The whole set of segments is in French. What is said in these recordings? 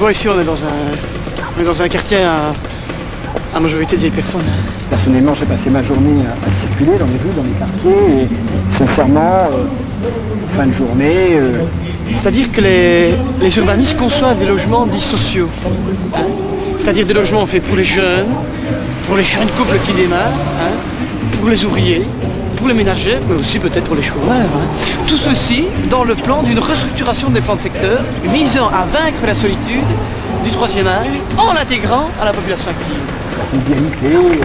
vois, ici, on est dans un quartier à majorité de vieilles personnes. Personnellement, j'ai passé ma journée à circuler dans les rues, dans les quartiers, et sincèrement, fin de journée... C'est-à-dire que les urbanistes conçoivent des logements dits sociaux. Hein, c'est-à-dire des logements faits pour les jeunes couples qui démarrent, hein, pour les ouvriers, pour les ménagers, mais aussi peut-être pour les chômeurs. Hein. Tout ceci dans le plan d'une restructuration des plans de secteur visant à vaincre la solitude du troisième âge en l'intégrant à la population active. L'égalité,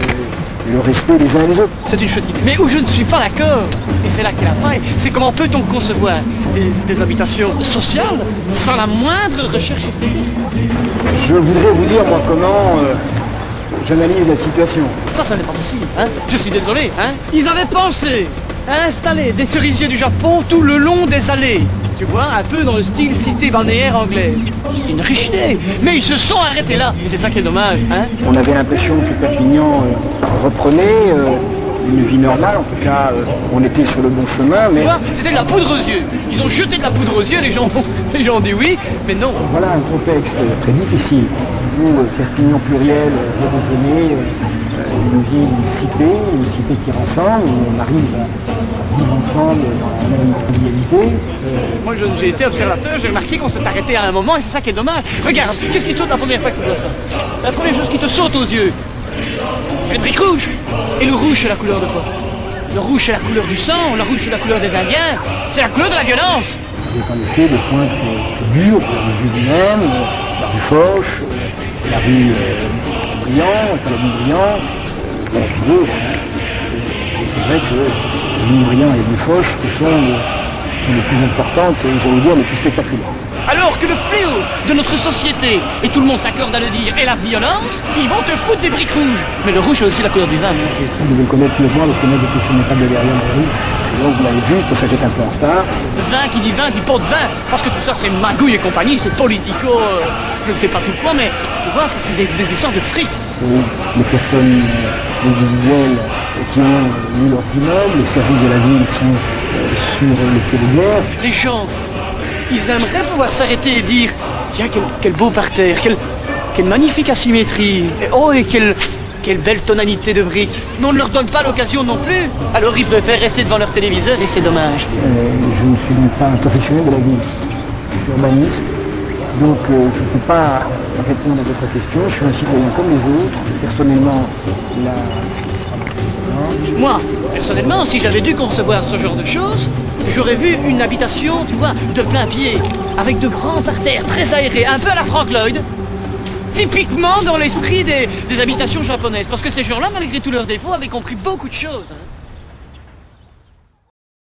le respect des uns et des autres. C'est une chouette idée. Mais où je ne suis pas d'accord, et c'est là qu'est la faille, c'est comment peut-on concevoir des habitations sociales sans la moindre recherche esthétique. Je voudrais vous dire, moi, comment j'analyse la situation. Ça n'est pas possible, hein. Je suis désolé, hein. Ils avaient pensé à installer des cerisiers du Japon tout le long des allées. Tu vois, un peu dans le style cité balnéaire anglaise. C'est une riche idée, mais ils se sont arrêtés là. Et c'est ça qui est dommage, hein. On avait l'impression que Perpignan reprenait une vie normale, en tout cas, on était sur le bon chemin, mais... Tu vois, c'était de la poudre aux yeux. Ils ont jeté de la poudre aux yeux, les gens ont dit oui, mais non. Voilà un contexte très difficile, où Perpignan pluriel redevenait une ville, une cité qui rassemble, où on arrive à vivre ensemble dans la même convivialité. Moi, j'ai été observateur, j'ai remarqué qu'on s'est arrêté à un moment, et c'est ça qui est dommage. Regarde, qu'est-ce qui te saute la première fois que tu vois ça? La première chose qui te saute aux yeux, c'est les briques rouges. Et le rouge, c'est la couleur de quoi? Le rouge, c'est la couleur du sang, le rouge, c'est la couleur des Indiens, c'est la couleur de la violence. C'est en effet des points très durs pour la rue Vivienne, la rue Foch, la rue Briand, la rue Briand, la rue Gauche. Et c'est vrai que la rue Briand et la rue Foch sont les plus importantes et, j'allais dire, les plus spectaculaires. Alors que le fléau de notre société, et tout le monde s'accorde à le dire, est la violence, ils vont te foutre des briques rouges. Mais le rouge, c'est aussi la couleur du vin. Vous devez le connaître le vin, parce que moi j'étais sur une table de derrière la rue. Et donc vous l'avez vu, pour ça j'étais un peu en retard. Vin qui dit vin, qui porte vin. Parce que tout ça, c'est magouille et compagnie, c'est politico, je ne sais pas tout quoi, mais tu vois, ça c'est des histoires de fric. Les personnes individuelles qui ont eu leurs immeubles, les services de la ville qui sont sur le pied de guerre. Les gens, ils aimeraient pouvoir s'arrêter et dire tiens, quel beau parterre, quelle magnifique asymétrie, et quelle belle tonalité de briques. Mais on ne leur donne pas l'occasion non plus. Alors ils préfèrent rester devant leur téléviseur et c'est dommage. Je ne suis pas un professionnel de la ville, je suis urbaniste, donc je ne peux pas répondre à votre question. Je suis un citoyen comme les autres. Personnellement, Moi, personnellement, si j'avais dû concevoir ce genre de choses, j'aurais vu une habitation, tu vois, de plein pied, avec de grands parterres très aérés, un peu à la Frank Lloyd, typiquement dans l'esprit des habitations japonaises. Parce que ces gens-là, malgré tous leurs défauts, avaient compris beaucoup de choses. Hein.